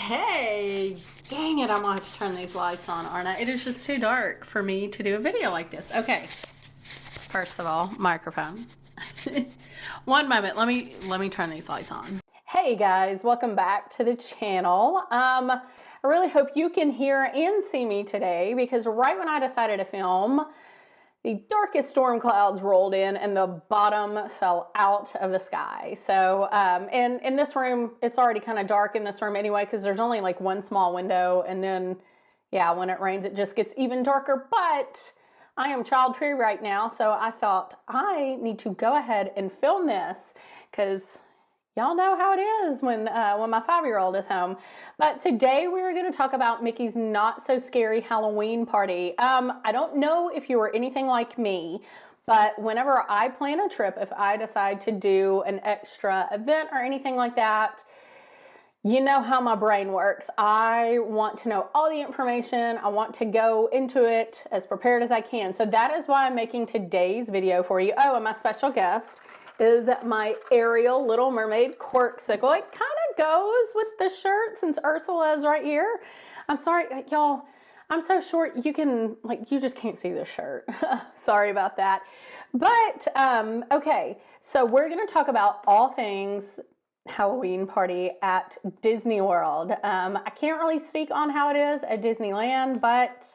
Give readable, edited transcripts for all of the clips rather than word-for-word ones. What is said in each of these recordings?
Hey, dang it, I'm gonna have to turn these lights on, aren't I? It is just too dark for me to do a video like this. Okay, first of all, microphone. One moment, let me turn these lights on. Hey guys, welcome back to the channel. I really hope you can hear and see me today, because right when I decided to film, the darkest storm clouds rolled in and the bottom fell out of the sky. So, and in this room, it's already kind of dark in this room anyway, because there's only like one small window. And then, yeah, when it rains, it just gets even darker. But I am child-free right now, so I thought I need to go ahead and film this, because y'all know how it is when my 5-year-old is home. But today we're going to talk about Mickey's Not So Scary Halloween Party. I don't know if you are anything like me, but whenever I plan a trip, if I decide to do an extra event or anything like that, you know how my brain works. I want to know all the information. I want to go into it as prepared as I can. So that is why I'm making today's video for you. Oh, and my special guest is my Ariel Little Mermaid corksicle. It kind of goes with the shirt since Ursula is right here. I'm sorry, y'all, I'm so short, you just can't see this shirt. Sorry about that. But, okay, so we're going to talk about all things Halloween party at Disney World. I can't really speak on how it is at Disneyland, but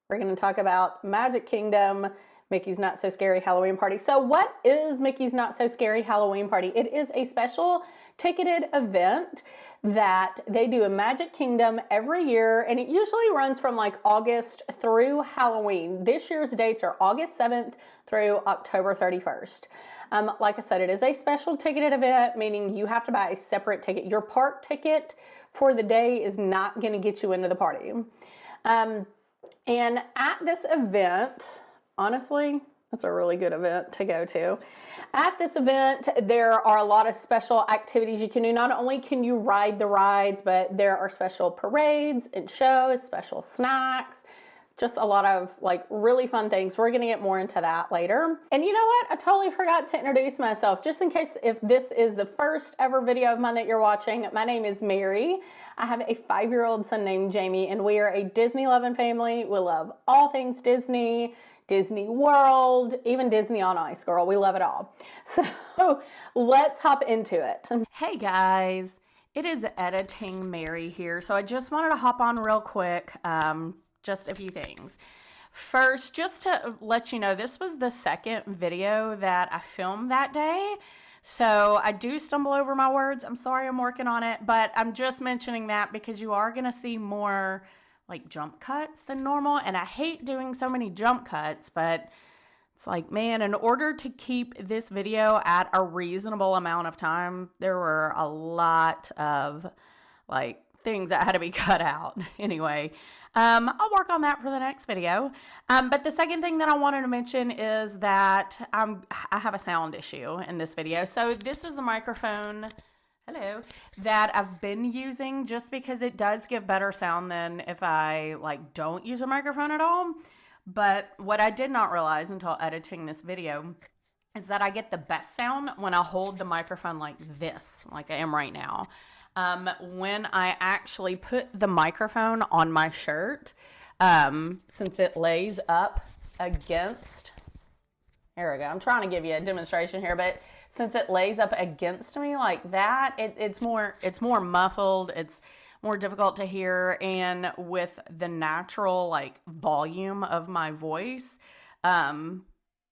we're going to talk about Magic Kingdom, Mickey's Not So Scary Halloween Party. So what is Mickey's Not So Scary Halloween Party? It is a special ticketed event that they do in Magic Kingdom every year, and it usually runs from like August through Halloween. This year's dates are August 7th through October 31st. Like I said, it is a special ticketed event, meaning you have to buy a separate ticket. Your park ticket for the day is not going to get you into the party. And at this event, honestly, it's a really good event to go to. At this event, there are a lot of special activities you can do. Not only can you ride the rides, but there are special parades and shows, special snacks, just a lot of like really fun things. We're going to get more into that later. And you know what? I totally forgot to introduce myself. Just in case if this is the first ever video of mine that you're watching, my name is Mary. I have a 5-year-old son named Jamie, and we are a Disney loving family. We love all things Disney, Disney World, even Disney on Ice, girl. We love it all. So let's hop into it. Hey guys, it is Editing Mary here. So I just wanted to hop on real quick. Just a few things. First, just to let you know, this was the second video that I filmed that day. So I do stumble over my words. I'm sorry, I'm working on it, but I'm just mentioning that because you are going to see more like jump cuts than normal. And I hate doing so many jump cuts, but it's like, man, in order to keep this video at a reasonable amount of time, there were a lot of like things that had to be cut out. Anyway, I'll work on that for the next video. But the second thing that I wanted to mention is that I have a sound issue in this video. So this is the microphone, hello, that I've been using just because it does give better sound than if I like don't use a microphone at all. But what I did not realize until editing this video is that I get the best sound when I hold the microphone like this, like I am right now. When I actually put the microphone on my shirt, since it lays up against, there we go. I'm trying to give you a demonstration here, but since it lays up against me like that, it's more muffled. It's more difficult to hear. And with the natural like volume of my voice,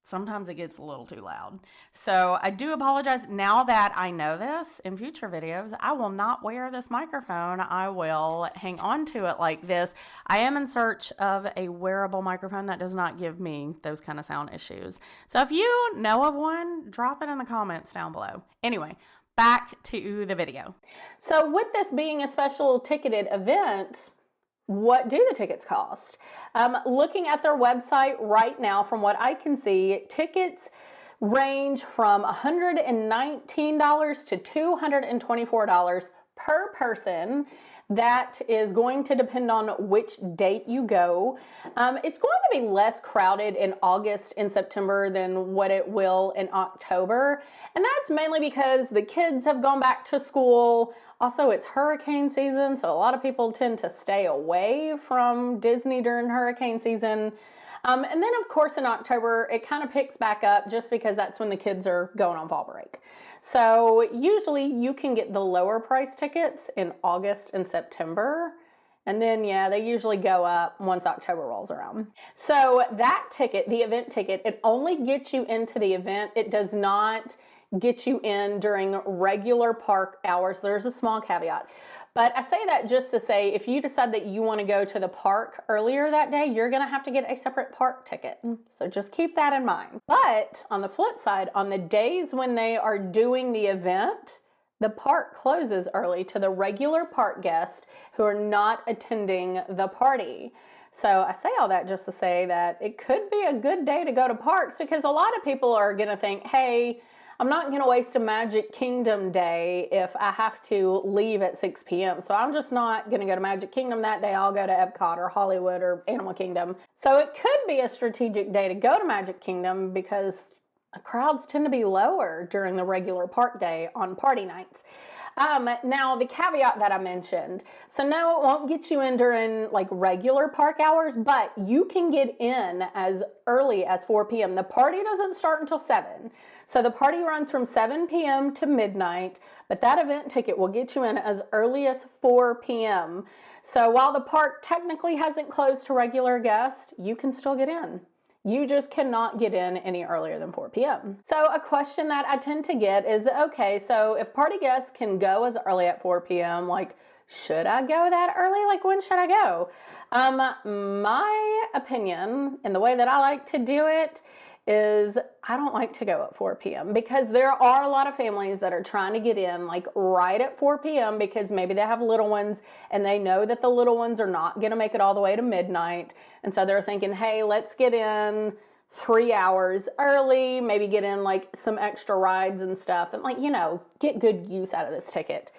sometimes it gets a little too loud. So I do apologize. Now that I know this, in future videos, I will not wear this microphone. I will hang on to it like this. I am in search of a wearable microphone that does not give me those kind of sound issues. So if you know of one, drop it in the comments down below. Anyway, back to the video. So with this being a special ticketed event, what do the tickets cost? Looking at their website right now, from what I can see, tickets range from $119 to $224 per person. That is going to depend on which date you go. It's going to be less crowded in August and September than what it will in October. And that's mainly because the kids have gone back to school. Also, it's hurricane season, so a lot of people tend to stay away from Disney during hurricane season. And then, of course, in October, it kind of picks back up just because that's when the kids are going on fall break. So usually you can get the lower price tickets in August and September. And then, yeah, they usually go up once October rolls around. So that ticket, the event ticket, it only gets you into the event. It does not get you in during regular park hours. There's a small caveat. But I say that just to say, if you decide that you want to go to the park earlier that day, you're going to have to get a separate park ticket. So just keep that in mind. But on the flip side, on the days when they are doing the event, the park closes early to the regular park guests who are not attending the party. So I say all that just to say that it could be a good day to go to parks, because a lot of people are going to think, hey, I'm not going to waste a Magic Kingdom day if I have to leave at 6 p.m. So I'm just not going to go to Magic Kingdom that day. I'll go to Epcot or Hollywood or Animal Kingdom. So it could be a strategic day to go to Magic Kingdom because the crowds tend to be lower during the regular park day on party nights. Now, the caveat that I mentioned, so no, it won't get you in during like regular park hours, but you can get in as early as 4 p.m. The party doesn't start until 7. So the party runs from 7 p.m. to midnight, but that event ticket will get you in as early as 4 p.m. So while the park technically hasn't closed to regular guests, you can still get in. You just cannot get in any earlier than 4 p.m. So a question that I tend to get is, okay, so if party guests can go as early at 4 p.m., like, should I go that early? Like, when should I go? My opinion, and the way that I like to do it, is I don't like to go at 4 p.m. because there are a lot of families that are trying to get in like right at 4 p.m. because maybe they have little ones and they know that the little ones are not going to make it all the way to midnight. And so they're thinking, hey, let's get in 3 hours early, maybe get in like some extra rides and stuff and like, you know, get good use out of this ticket.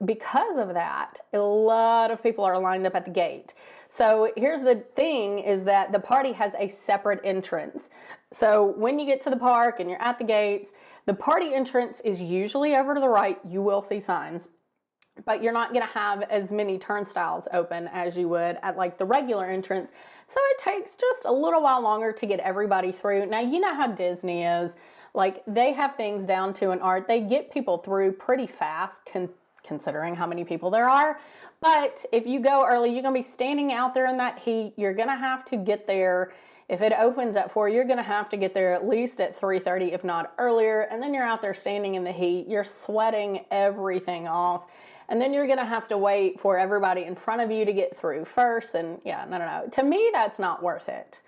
Because of that, a lot of people are lined up at the gate. So here's the thing, is that the party has a separate entrance. So when you get to the park and you're at the gates, the party entrance is usually over to the right. You will see signs, but you're not going to have as many turnstiles open as you would at like the regular entrance. So it takes just a little while longer to get everybody through. Now, you know how Disney is. Like, they have things down to an art. They get people through pretty fast, considering how many people there are. But if you go early, you're going to be standing out there in that heat. You're going to have to get there. If it opens at 4, you're going to have to get there at least at 3:30, if not earlier. And then you're out there standing in the heat. You're sweating everything off. And then you're going to have to wait for everybody in front of you to get through first. And yeah, no. To me, that's not worth it.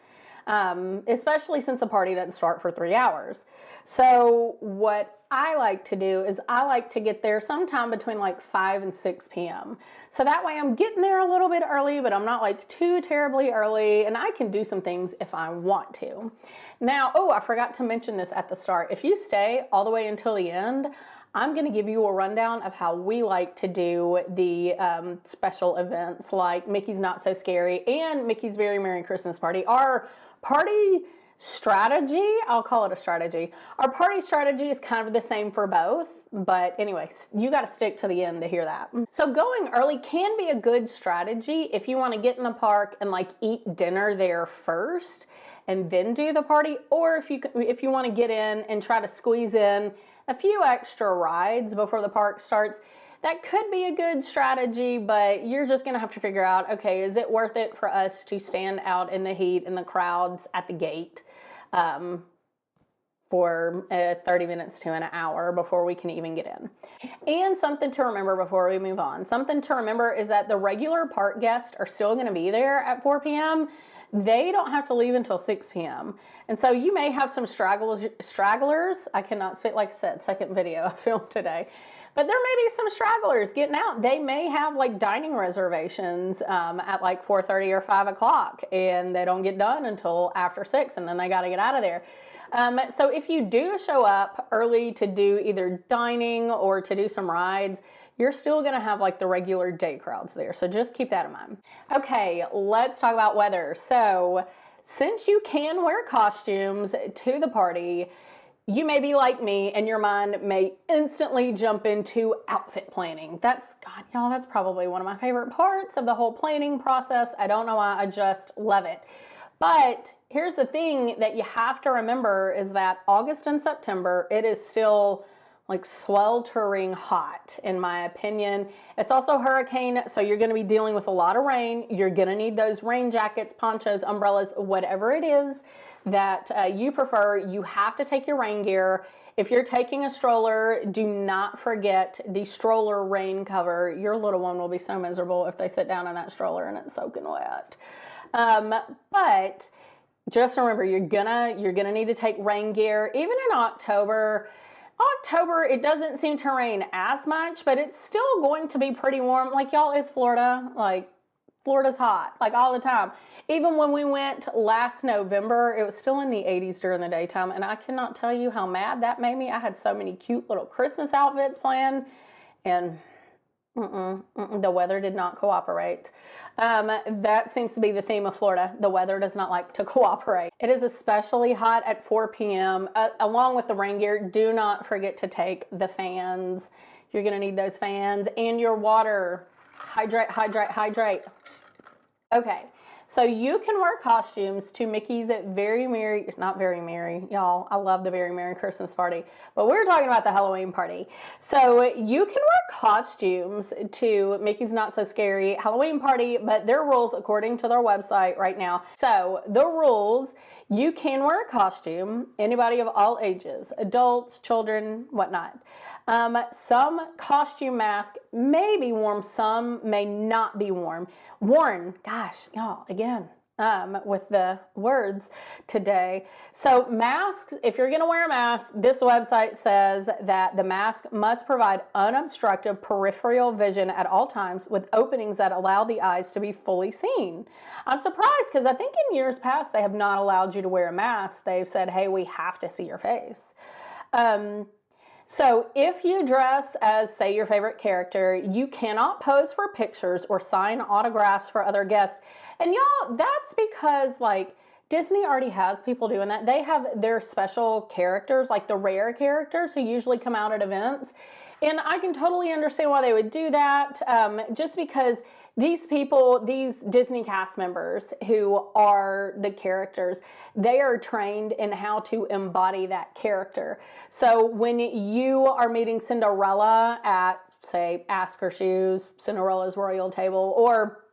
Especially since the party doesn't start for 3 hours. So what I like to do is I like to get there sometime between like 5 and 6 p.m. So that way I'm getting there a little bit early, but I'm not like too terribly early, and I can do some things if I want to. Now, oh, I forgot to mention this at the start. If you stay all the way until the end, I'm going to give you a rundown of how we like to do the special events like Mickey's Not So Scary and Mickey's Very Merry Christmas Party. Our party strategy, I'll call it a strategy. Our party strategy is kind of the same for both, but anyways, you got to stick to the end to hear that. So going early can be a good strategy if you want to get in the park and like eat dinner there first and then do the party, or if you want to get in and try to squeeze in a few extra rides before the park starts. That could be a good strategy, but you're just going to have to figure out, okay, is it worth it for us to stand out in the heat and the crowds at the gate for 30 minutes to an hour before we can even get in? And something to remember before we move on. Something to remember is that the regular park guests are still going to be there at 4 p.m. They don't have to leave until 6 p.m. And so you may have some stragglers. I cannot speak, like I said, second video I filmed today. But there may be some stragglers getting out. They may have like dining reservations at like 4:30 or 5 o'clock, and they don't get done until after 6, and then they got to get out of there. So if you do show up early to do either dining or to do some rides, you're still going to have like the regular day crowds there. So just keep that in mind. Okay, let's talk about weather. So since you can wear costumes to the party, you may be like me and your mind may instantly jump into outfit planning. That's, God, y'all, that's probably one of my favorite parts of the whole planning process. I don't know why, I just love it. But here's the thing that you have to remember is that August and September, it is still like sweltering hot, in my opinion. It's also hurricane, so you're going to be dealing with a lot of rain. You're going to need those rain jackets, ponchos, umbrellas, whatever it is that you prefer. You have to take your rain gear. If you're taking a stroller, do not forget the stroller rain cover. Your little one will be so miserable if they sit down in that stroller and it's soaking wet. But just remember, you're gonna need to take rain gear. Even in October, it doesn't seem to rain as much, but it's still going to be pretty warm. Like, y'all, it's Florida. Like, Florida's hot, like, all the time. Even when we went last November, it was still in the 80s during the daytime, and I cannot tell you how mad that made me. I had so many cute little Christmas outfits planned, and the weather did not cooperate. That seems to be the theme of Florida. The weather does not like to cooperate. It is especially hot at 4 p.m. Along with the rain gear, do not forget to take the fans. You're going to need those fans and your water. Hydrate, hydrate, hydrate. Okay, so you can wear costumes to Mickey's not Very Merry, y'all. I love the Very Merry Christmas party, but we're talking about the Halloween party. So you can wear costumes to Mickey's Not So Scary Halloween party, but their rules according to their website right now. So the rules: you can wear a costume, anybody of all ages, adults, children, whatnot. Some costume masks may be worn, some may not be worn. Gosh, y'all, again, with the words today. So masks, if you're going to wear a mask, this website says that the mask must provide unobstructed peripheral vision at all times with openings that allow the eyes to be fully seen. I'm surprised because I think in years past they have not allowed you to wear a mask. They've said, hey, we have to see your face. So if you dress as, say, your favorite character, you cannot pose for pictures or sign autographs for other guests. And y'all, that's because, like, Disney already has people doing that. They have their special characters, like the rare characters who usually come out at events. And I can totally understand why they would do that, just because these people, these Disney cast members who are the characters, they are trained in how to embody that character. So when you are meeting Cinderella at, say, Ask Her Shoes, Cinderella's Royal Table, or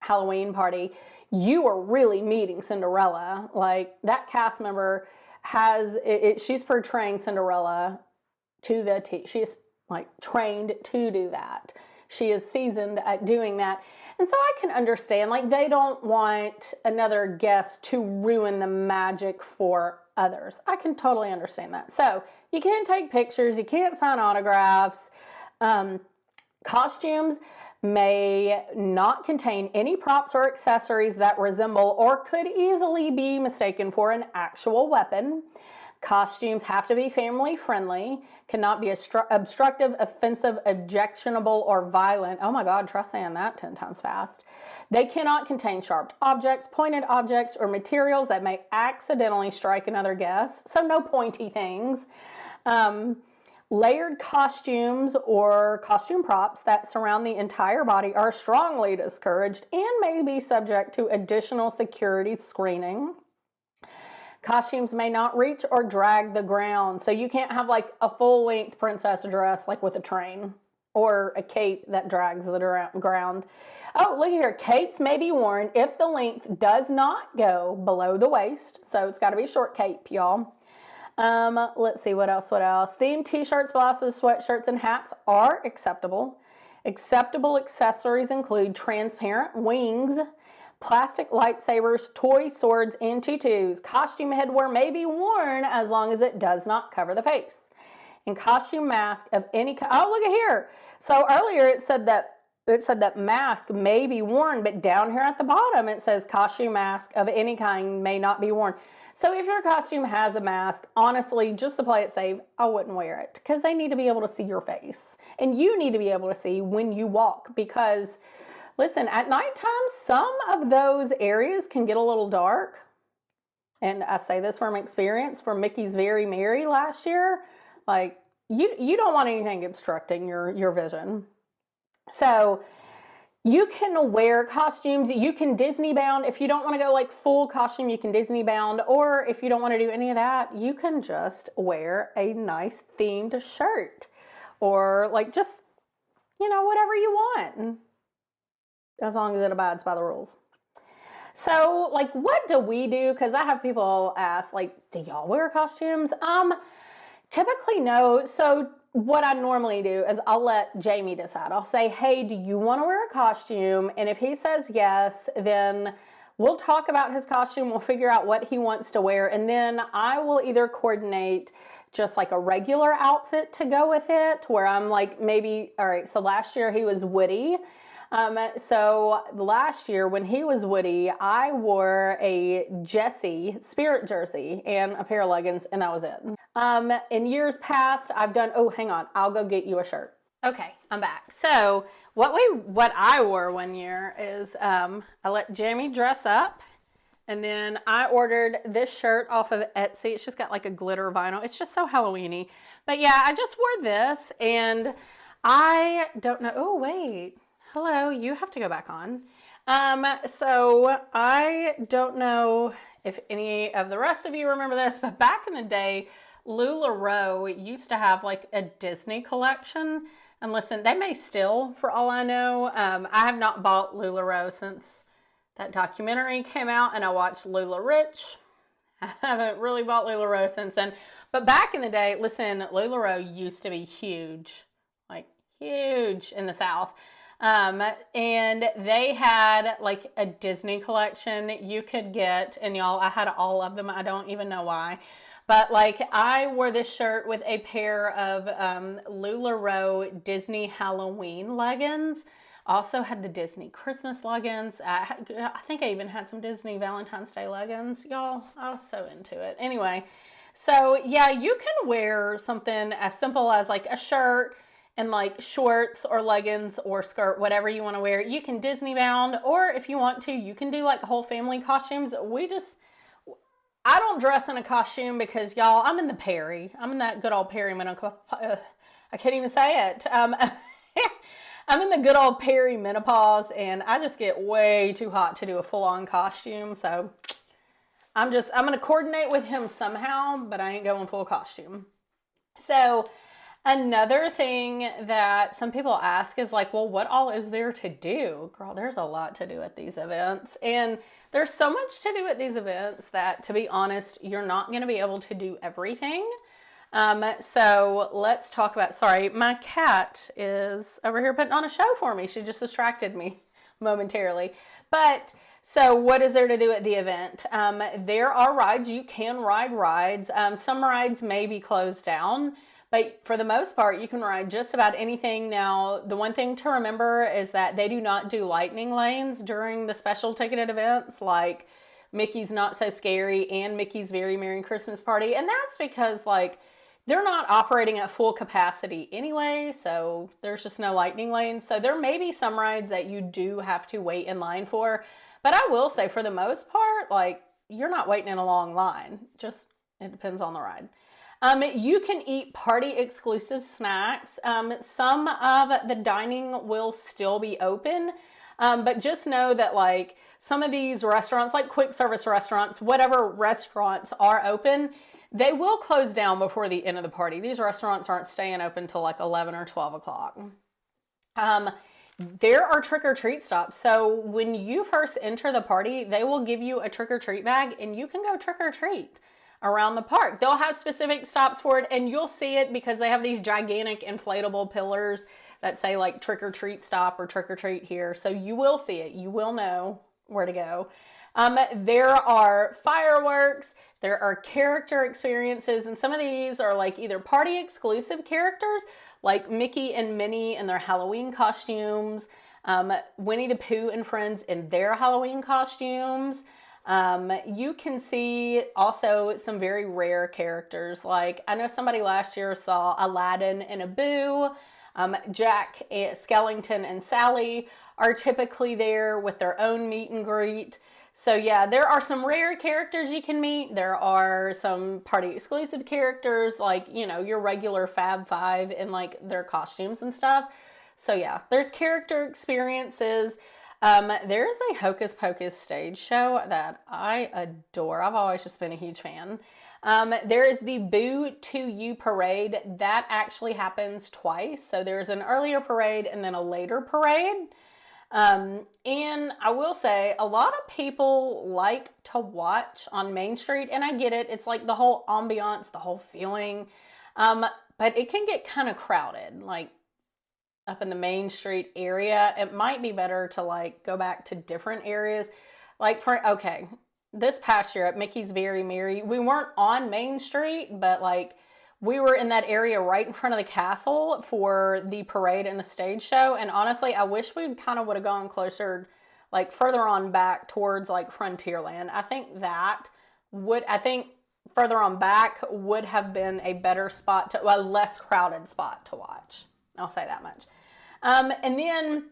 Halloween party, you are really meeting Cinderella. Like, that cast member has, she's portraying Cinderella to the T. She's, like, trained to do that. She is seasoned at doing that. And so I can understand, like, they don't want another guest to ruin the magic for others. I can totally understand that. So you can't take pictures. You can't sign autographs. Costumes may not contain any props or accessories that resemble or could easily be mistaken for an actual weapon. Costumes have to be family friendly, cannot be obstructive, offensive, objectionable, or violent. Oh my God, try saying that 10 times fast. They cannot contain sharp objects, pointed objects, or materials that may accidentally strike another guest. So no pointy things. Layered costumes or costume props that surround the entire body are strongly discouraged and may be subject to additional security screening. Costumes may not reach or drag the ground. So you can't have like a full-length princess dress like with a train or a cape that drags the ground. Oh, look here. Capes may be worn if the length does not go below the waist. So it's got to be a short cape, y'all. Let's see, what else? Themed t-shirts, blouses, sweatshirts, and hats are acceptable. Acceptable accessories include transparent wings, plastic lightsabers, toy swords, and tutus. Costume headwear may be worn as long as it does not cover the face. And costume mask of any kind. Oh, look at here. So earlier it said that mask may be worn, but down here at the bottom it says costume mask of any kind may not be worn. So if your costume has a mask, honestly, just to play it safe, I wouldn't wear it because they need to be able to see your face. And you need to be able to see when you walk because, listen, at nighttime, some of those areas can get a little dark. And I say this from experience, for Mickey's Very Merry last year, like you don't want anything obstructing your vision. So you can wear costumes. You can Disney bound. If you don't want to go like full costume, you can Disney bound. Or if you don't want to do any of that, you can just wear a nice themed shirt. Or like just, whatever you want. As long as it abides by the rules. So, like, what do we do? Because I have people ask, like, do y'all wear costumes? Typically, no. So, what I normally do is I'll let Jamie decide. I'll say, hey, do you want to wear a costume? And if he says yes, then we'll talk about his costume. We'll figure out what he wants to wear. And then I will either coordinate just like a regular outfit to go with it, where I'm like, maybe, all right, so last year he was Woody. So last year when he was Woody, I wore a Jessie Spirit jersey and a pair of leggings, and that was it. In years past, I've done, oh, hang on, I'll go get you a shirt. Okay, I'm back. So what I wore one year is I let Jamie dress up, and then I ordered this shirt off of Etsy. It's just got like a glitter vinyl. It's just so Halloween-y. But yeah, I just wore this, and I don't know. Oh, wait. Hello, you have to go back on. So I don't know if any of the rest of you remember this, but back in the day, LuLaRoe used to have like a Disney collection. And listen, they may still, for all I know. I have not bought LuLaRoe since that documentary came out, and I watched Lula Rich. I haven't really bought LuLaRoe since then. But back in the day, listen, LuLaRoe used to be huge, like huge in the South. And they had like a Disney collection you could get, and y'all, I had all of them. I don't even know why. But like I wore this shirt with a pair of LuLaRoe Disney Halloween leggings. Also had the Disney Christmas leggings. I think I even had some Disney Valentine's Day leggings. Y'all, I was so into it. Anyway, so yeah, you can wear something as simple as like a shirt and like shorts or leggings or skirt, whatever you want to wear. You can Disney bound, or if you want to, you can do like whole family costumes. I don't dress in a costume because y'all, I'm in the Perry. I'm in that good old perimenopause. I can't even say it. I'm in the good old perimenopause, and I just get way too hot to do a full-on costume. So I'm going to coordinate with him somehow, but I ain't going full costume. So another thing that some people ask is like, well, what all is there to do? Girl, there's a lot to do at these events. And there's so much to do at these events that, to be honest, you're not going to be able to do everything. So let's talk about, sorry, my cat is over here putting on a show for me. She just distracted me momentarily. But so what is there to do at the event? There are rides. You can ride rides. Some rides may be closed down, but for the most part, you can ride just about anything. Now, the one thing to remember is that they do not do lightning lanes during the special ticketed events like Mickey's Not So Scary and Mickey's Very Merry Christmas Party. And that's because like they're not operating at full capacity anyway, so there's just no lightning lanes. So there may be some rides that you do have to wait in line for. But I will say, for the most part, like, you're not waiting in a long line. Just, it depends on the ride. You can eat party-exclusive snacks. Some of the dining will still be open, but just know that, like, some of these restaurants, like quick service restaurants, whatever restaurants are open, they will close down before the end of the party. These restaurants aren't staying open till like 11 or 12 o'clock. There are trick-or-treat stops. So when you first enter the party, they will give you a trick-or-treat bag, and you can go trick-or-treat around the park. They'll have specific stops for it, and you'll see it because they have these gigantic inflatable pillars that say like trick-or-treat stop or trick-or-treat here. So you will see it. You will know where to go. There are fireworks. There are character experiences, and some of these are like either party exclusive characters like Mickey and Minnie in their Halloween costumes, Winnie the Pooh and friends in their Halloween costumes. You can see also some very rare characters. Like I know somebody last year saw Aladdin and Abu. Jack, Skellington, and Sally are typically there with their own meet and greet. So yeah, there are some rare characters you can meet. There are some party exclusive characters, like, you know, your regular Fab Five in like their costumes and stuff. So yeah, there's character experiences. There's a Hocus Pocus stage show that I adore. I've always just been a huge fan. There is the Boo to You parade. That actually happens twice. So there's an earlier parade and then a later parade. And I will say, a lot of people like to watch on Main Street, and I get it. It's like the whole ambiance, the whole feeling. But it can get kind of crowded, like up in the Main Street area. It might be better to like go back to different areas. Like okay, this past year at Mickey's Very Merry, we weren't on Main Street, but like we were in that area right in front of the castle for the parade and the stage show. And honestly, I wish we kind of would have gone closer, like further on back towards like Frontierland. I think further on back would have been a better spot to, a less crowded spot to watch. I'll say that much. And then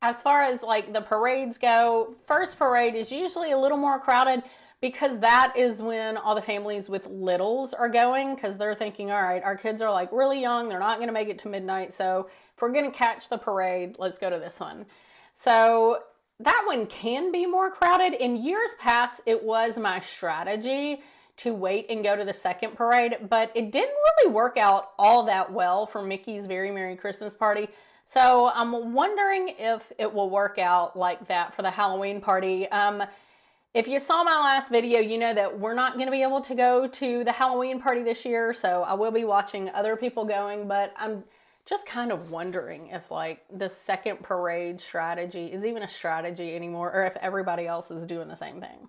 as far as like the parades go, first parade is usually a little more crowded because that is when all the families with littles are going, because they're thinking, all right, our kids are like really young, they're not going to make it to midnight, so if we're going to catch the parade, let's go to this one. So that one can be more crowded. In years past, it was my strategy to wait and go to the second parade, but it didn't really work out all that well for Mickey's Very Merry Christmas Party. So I'm wondering if it will work out like that for the Halloween party. If you saw my last video, you know that we're not going to be able to go to the Halloween party this year, so I will be watching other people going, but I'm just kind of wondering if like the second parade strategy is even a strategy anymore, or if everybody else is doing the same thing.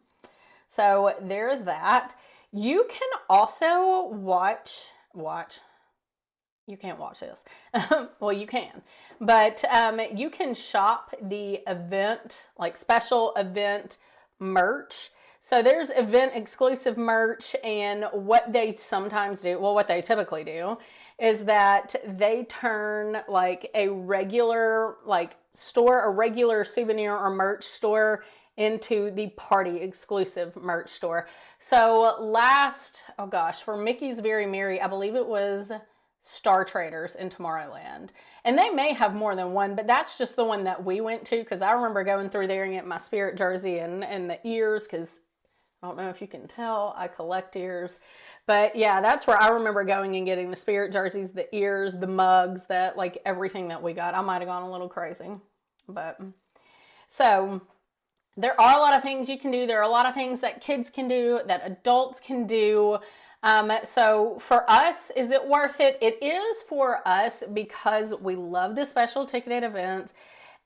So there's that. You can also watch, you can't watch this. Well, you can, but you can shop the event, like special event merch. So there's event exclusive merch, and what they sometimes do, well, what they typically do is that they turn like a regular like store, a regular souvenir or merch store into the party exclusive merch store. So for Mickey's Very Merry, I believe it was Star Traders in Tomorrowland. And they may have more than one, but that's just the one that we went to, because I remember going through there and getting my spirit jersey and the ears, because I don't know if you can tell, I collect ears. But yeah, that's where I remember going and getting the spirit jerseys, the ears, the mugs, that like everything that we got. I might have gone a little crazy. But so there are a lot of things you can do. There are a lot of things that kids can do, that adults can do. So for us, is it worth it? It is for us because we love the special ticketed events,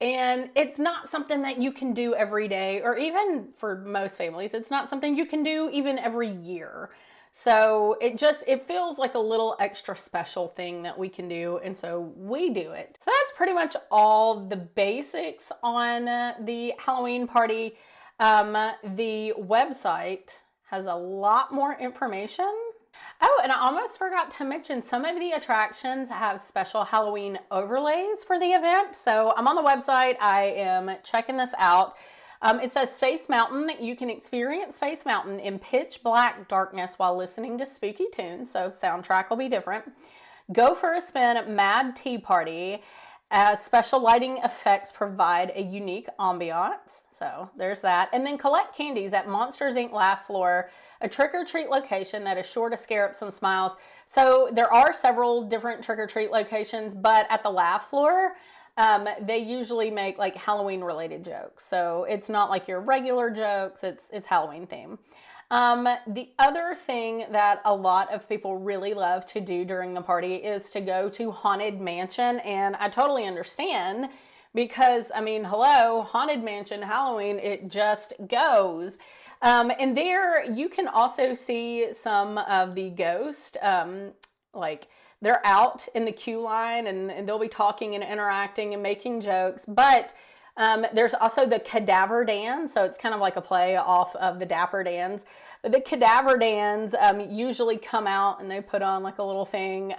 and it's not something that you can do every day, or even for most families, it's not something you can do even every year. So it feels like a little extra special thing that we can do, and so we do it. So that's pretty much all the basics on the Halloween party. The website has a lot more information. Oh, and I almost forgot to mention, some of the attractions have special Halloween overlays for the event. So I'm on the website. I am checking this out. It says Space Mountain. You can experience Space Mountain in pitch black darkness while listening to spooky tunes. So soundtrack will be different. Go for a spin at Mad Tea Party, as special lighting effects provide a unique ambiance. So there's that. And then collect candies at Monsters Inc. Laugh Floor, a trick-or-treat location that is sure to scare up some smiles. So there are several different trick-or-treat locations, but at the Laugh Floor, they usually make like Halloween related jokes. So it's not like your regular jokes, it's Halloween theme. The other thing that a lot of people really love to do during the party is to go to Haunted Mansion, and I totally understand, because I mean, hello, Haunted Mansion, Halloween, it just goes. And there you can also see some of the ghosts, like they're out in the queue line, and they'll be talking and interacting and making jokes. But there's also the Cadaver Dan, so it's kind of like a play off of the Dapper Dans. But the Cadaver Dans usually come out and they put on like a little thing.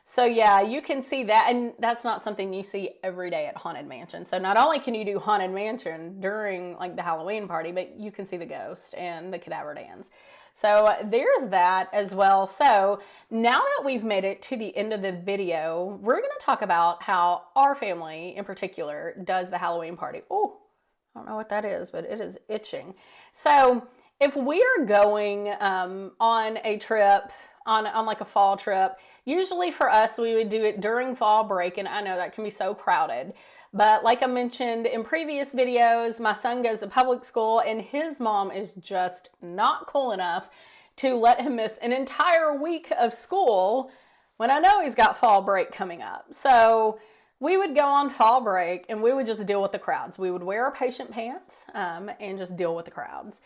So yeah, you can see that, and that's not something you see every day at Haunted Mansion. So not only can you do Haunted Mansion during like the Halloween party, but you can see the ghost and the cadaver dance. So there's that as well. So now that we've made it to the end of the video, we're going to talk about how our family in particular does the Halloween party. Oh, I don't know what that is, but it is itching. So if we are going on a trip, on like a fall trip, usually for us, we would do it during fall break, and I know that can be so crowded. But like I mentioned in previous videos, my son goes to public school, and his mom is just not cool enough to let him miss an entire week of school when I know he's got fall break coming up. So we would go on fall break, and we would just deal with the crowds. We would wear our patient pants and just deal with the crowds.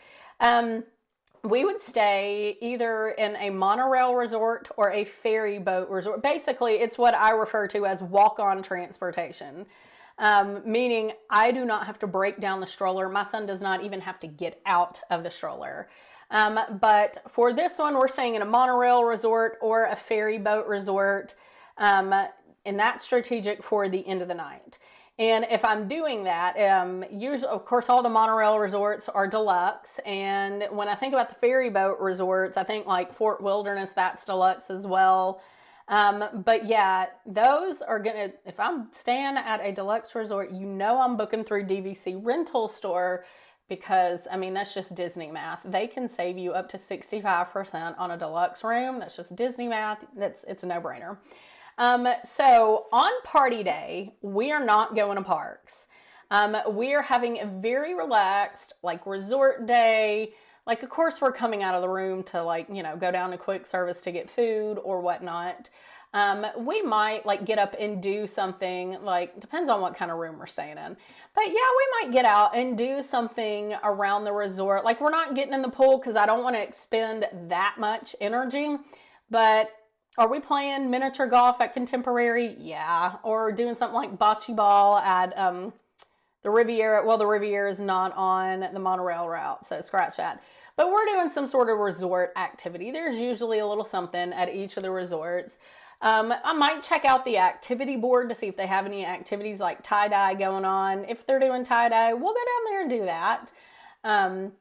We would stay either in a monorail resort or a ferry boat resort. Basically, it's what I refer to as walk-on transportation, meaning I do not have to break down the stroller. My son does not even have to get out of the stroller. But for this one, we're staying in a monorail resort or a ferry boat resort, and that's strategic for the end of the night. And if I'm doing that, usually, of course, all the monorail resorts are deluxe. And when I think about the ferry boat resorts, I think like Fort Wilderness, that's deluxe as well. But yeah, those are gonna, if I'm staying at a deluxe resort, you know I'm booking through DVC Rental Store because, I mean, that's just Disney math. They can save you up to 65% on a deluxe room. That's just Disney math. It's a no-brainer. So on party day, we are not going to parks. We are having a very relaxed, like resort day. Like, of course, we're coming out of the room to like, you know, go down to quick service to get food or whatnot. We might like get up and do something, like depends on what kind of room we're staying in. But yeah, we might get out and do something around the resort. Like, we're not getting in the pool because I don't want to expend that much energy, but are we playing miniature golf at Contemporary? Yeah. Or doing something like bocce ball at the Riviera. Well, the Riviera is not on the monorail route, so scratch that. But we're doing some sort of resort activity. There's usually a little something at each of the resorts. I might check out the activity board to see if they have any activities like tie-dye going on. If they're doing tie-dye, we'll go down there and do that.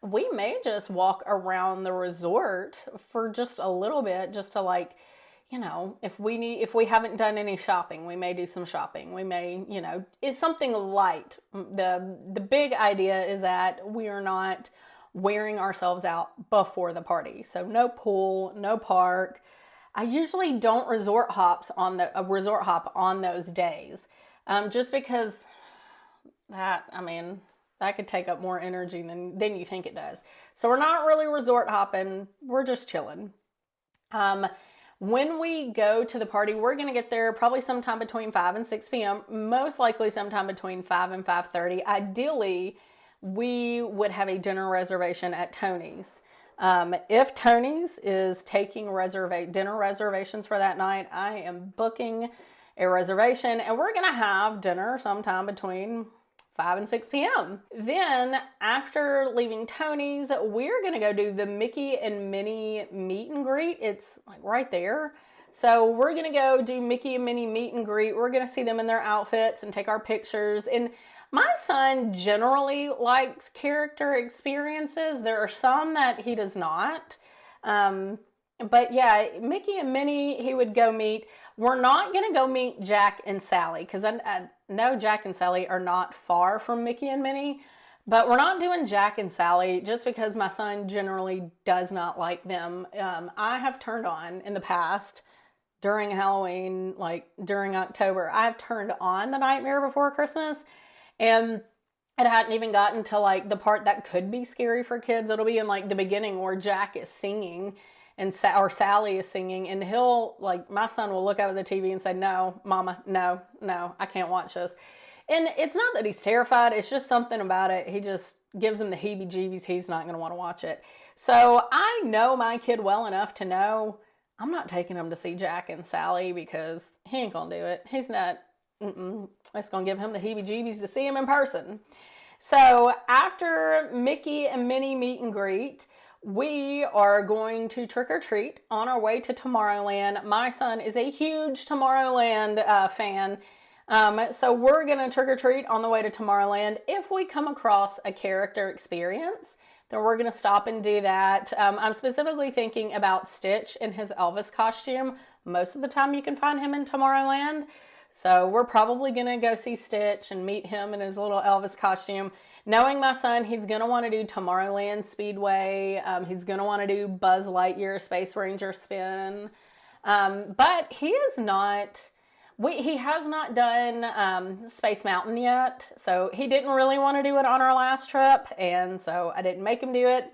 We may just walk around the resort for just a little bit, just to like, you know, if we haven't done any shopping, we may do some shopping. We may, you know, it's something light. The big idea is that we are not wearing ourselves out before the party. So no pool, no park. I usually don't resort hop on those days, just because that, I mean, that could take up more energy than you think it does. So we're not really resort hopping. We're just chilling. When we go to the party, we're going to get there probably sometime between 5 and 6 p.m. Most likely sometime between 5 and 5:30. Ideally, we would have a dinner reservation at Tony's. If Tony's is taking dinner reservations for that night, I am booking a reservation, and we're going to have dinner sometime between 5 and 6 p.m. Then, after leaving Tony's, we're going to go do the Mickey and Minnie meet and greet. It's like right there. So we're going to go do Mickey and Minnie meet and greet. We're going to see them in their outfits and take our pictures. And my son generally likes character experiences. There are some that he does not. But yeah, Mickey and Minnie, he would go meet. We're not going to go meet Jack and Sally because I know Jack and Sally are not far from Mickey and Minnie. But we're not doing Jack and Sally just because my son generally does not like them. I have turned on in the past during Halloween, like during October, I've turned on The Nightmare Before Christmas, and it hadn't even gotten to like the part that could be scary for kids. It'll be in like the beginning where Jack is singing and or Sally is singing, and he'll like, my son will look out of the TV and say, "No, Mama, no, I can't watch this." And it's not that he's terrified, it's just something about it. He just gives him the heebie-jeebies. He's not going to want to watch it. So I know my kid well enough to know I'm not taking him to see Jack and Sally because he ain't going to do it. He's not, it's going to give him the heebie-jeebies to see him in person. So after Mickey and Minnie meet and greet, We are going to trick or treat on our way to Tomorrowland. My son is a huge Tomorrowland fan. So we're going to trick or treat on the way to Tomorrowland. If we come across a character experience, then we're going to stop and do that. I'm specifically thinking about Stitch in his Elvis costume. Most of the time you can find him in Tomorrowland. So we're probably going to go see Stitch and meet him in his little Elvis costume. Knowing my son, he's going to want to do Tomorrowland Speedway. He's going to want to do Buzz Lightyear Space Ranger spin. But he is not... he has not done Space Mountain yet, so he didn't really want to do it on our last trip, and so I didn't make him do it.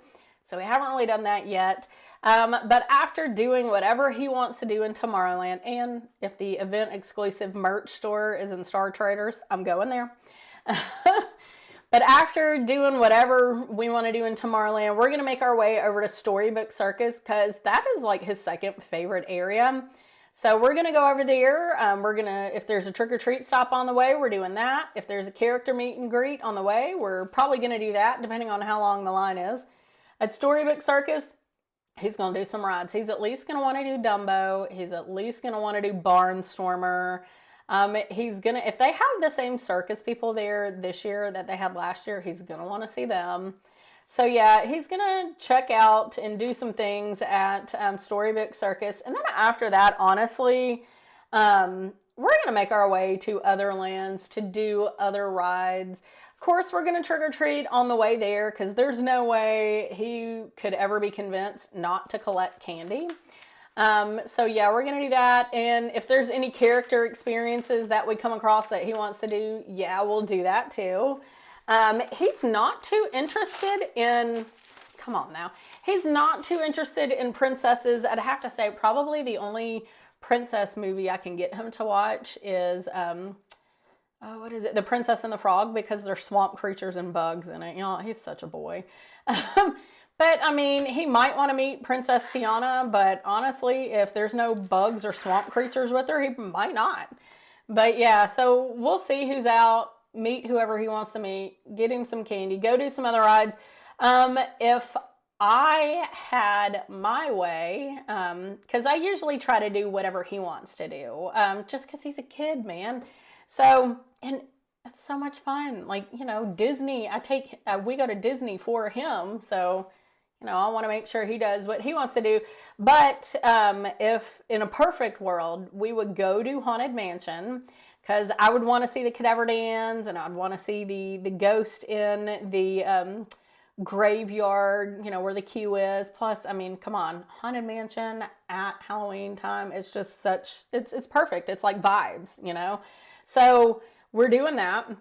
So we haven't really done that yet. But after doing whatever he wants to do in Tomorrowland, and if the event exclusive merch store is in Star Traders, I'm going there. But after doing whatever we want to do in Tomorrowland, we're going to make our way over to Storybook Circus, because that is like his second favorite area. So we're going to go over there. If there's a trick-or-treat stop on the way, we're doing that. If there's a character meet and greet on the way, we're probably going to do that, depending on how long the line is. At Storybook Circus, he's going to do some rides. He's at least going to want to do Dumbo. He's at least going to want to do Barnstormer. If they have the same circus people there this year that they had last year, he's going to want to see them. So yeah, he's going to check out and do some things at Storybook Circus. And then after that, honestly, we're going to make our way to other lands to do other rides. Of course, we're going to trick or treat on the way there, because there's no way he could ever be convinced not to collect candy. So yeah, we're going to do that. And if there's any character experiences that we come across that he wants to do, yeah, we'll do that too. He's not too interested in, come on now, he's not too interested in princesses. I'd have to say probably the only princess movie I can get him to watch is, what is it? The Princess and the Frog, because there's swamp creatures and bugs in it. You know, he's such a boy. But, I mean, he might want to meet Princess Tiana, but honestly, if there's no bugs or swamp creatures with her, he might not. But, yeah, so we'll see who's out, meet whoever he wants to meet, get him some candy, go do some other rides. If I had my way, because I usually try to do whatever he wants to do, just because he's a kid, man. So, and it's so much fun. Like, you know, Disney, we go to Disney for him, so... You know, I want to make sure he does what he wants to do. But if in a perfect world, we would go to Haunted Mansion, because I would want to see the cadaver dance, and I'd want to see the ghost in the graveyard, you know, where the queue is. Plus, I mean, come on, Haunted Mansion at Halloween time, it's just it's perfect. It's like vibes, you know. So we're doing that.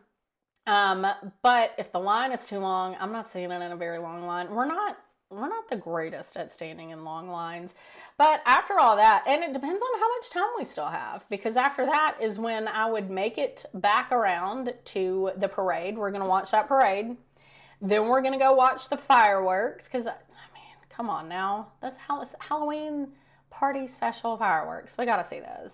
But if the line is too long, I'm not seeing it in a very long line. We're not the greatest at standing in long lines. But after all that, and it depends on how much time we still have, because after that is when I would make it back around to the parade. We're going to watch that parade. Then we're going to go watch the fireworks, because, I mean, come on now. That's Halloween party special fireworks. We got to see those.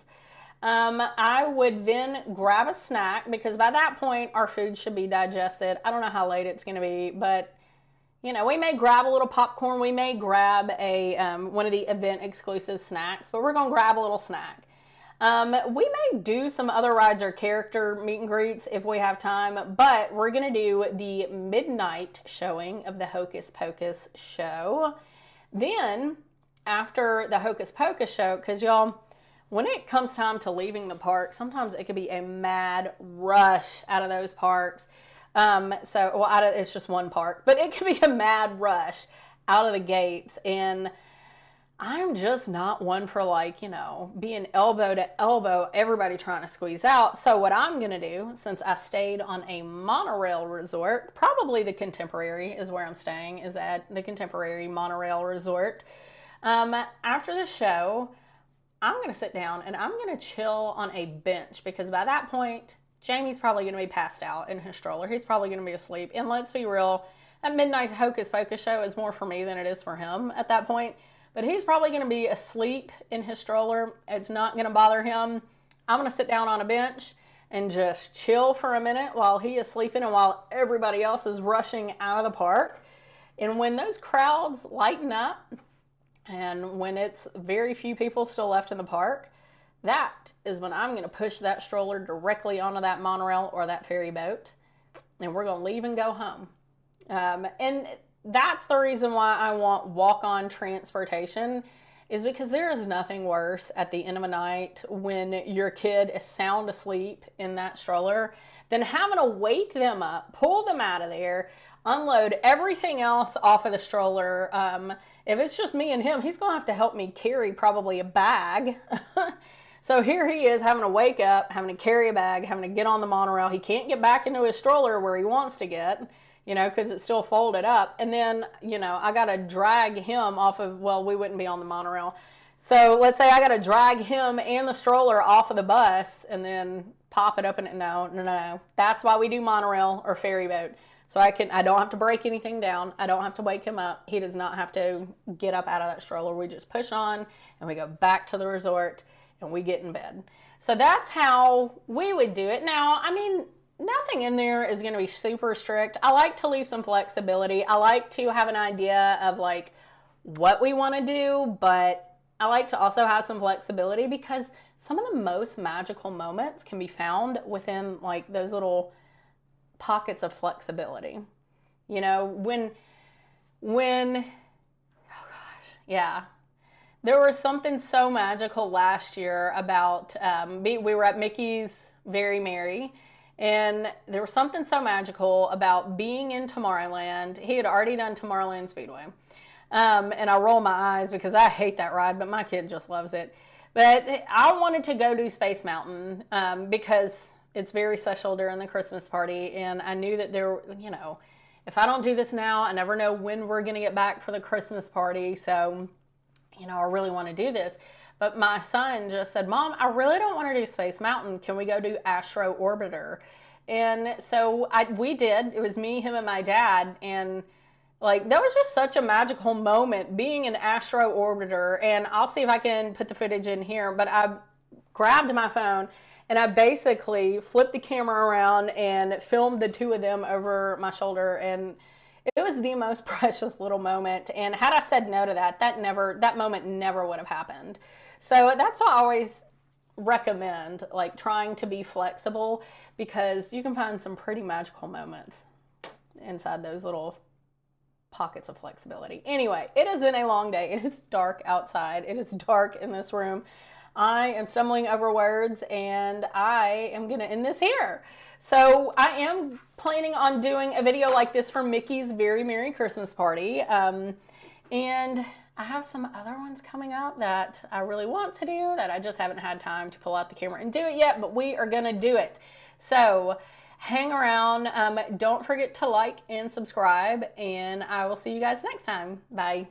I would then grab a snack, because by that point, our food should be digested. I don't know how late it's going to be, but... You know, we may grab a little popcorn. We may grab one of the event exclusive snacks, but we're going to grab a little snack. We may do some other rides or character meet and greets if we have time, but we're going to do the midnight showing of the Hocus Pocus show. Then, after the Hocus Pocus show, because y'all, when it comes time to leaving the park, sometimes it could be a mad rush out of those parks. It's just one park, but it can be a mad rush out of the gates, and I'm just not one for, like, you know, being elbow to elbow, everybody trying to squeeze out. So what I'm going to do, since I stayed on a monorail resort, probably the Contemporary is where I'm staying, is at the Contemporary Monorail Resort. After the show, I'm going to sit down and I'm going to chill on a bench, because by that point, Jamie's probably going to be passed out in his stroller. He's probably going to be asleep. And let's be real, that midnight Hocus Pocus show is more for me than it is for him at that point. But he's probably going to be asleep in his stroller. It's not going to bother him. I'm going to sit down on a bench and just chill for a minute while he is sleeping and while everybody else is rushing out of the park. And when those crowds lighten up and when it's very few people still left in the park, that is when I'm going to push that stroller directly onto that monorail or that ferry boat, and we're going to leave and go home. And that's the reason why I want walk-on transportation, is because there is nothing worse at the end of a night when your kid is sound asleep in that stroller than having to wake them up, pull them out of there, unload everything else off of the stroller. If it's just me and him, he's going to have to help me carry probably a bag. So here he is having to wake up, having to carry a bag, having to get on the monorail. He can't get back into his stroller where he wants to get, because it's still folded up. And then, I got to drag him off of, well, we wouldn't be on the monorail. So let's say I got to drag him and the stroller off of the bus and then pop it up. And no. That's why we do monorail or ferry boat. So I don't have to break anything down. I don't have to wake him up. He does not have to get up out of that stroller. We just push on and we go back to the resort and we get in bed. So that's how we would do it. Now, nothing in there is going to be super strict. I like to leave some flexibility. I like to have an idea of what we want to do, but I like to also have some flexibility because some of the most magical moments can be found within those little pockets of flexibility. When oh gosh, yeah. There was something so magical last year about, we were at Mickey's Very Merry, and there was something so magical about being in Tomorrowland. He had already done Tomorrowland Speedway. And I roll my eyes because I hate that ride, but my kid just loves it. But I wanted to go do Space Mountain because it's very special during the Christmas party, and I knew that there, if I don't do this now, I never know when we're going to get back for the Christmas party, so, I really want to do this. But my son just said, Mom, I really don't want to do Space Mountain. Can we go do Astro Orbiter? And so we did. It was me, him, and my dad, and that was just such a magical moment, being an Astro Orbiter. And I'll see if I can put the footage in here, but I grabbed my phone and I basically flipped the camera around and filmed the two of them over my shoulder, and it was the most precious little moment. And had I said no to that moment never would have happened. So that's why I always recommend trying to be flexible, because you can find some pretty magical moments inside those little pockets of flexibility. Anyway, it has been a long day. It is dark outside. It is dark in this room. I am stumbling over words, and I am going to end this here. So I am planning on doing a video like this for Mickey's Very Merry Christmas Party. And I have some other ones coming up that I really want to do that I just haven't had time to pull out the camera and do it yet, but we are going to do it. So hang around. Don't forget to like and subscribe, and I will see you guys next time. Bye.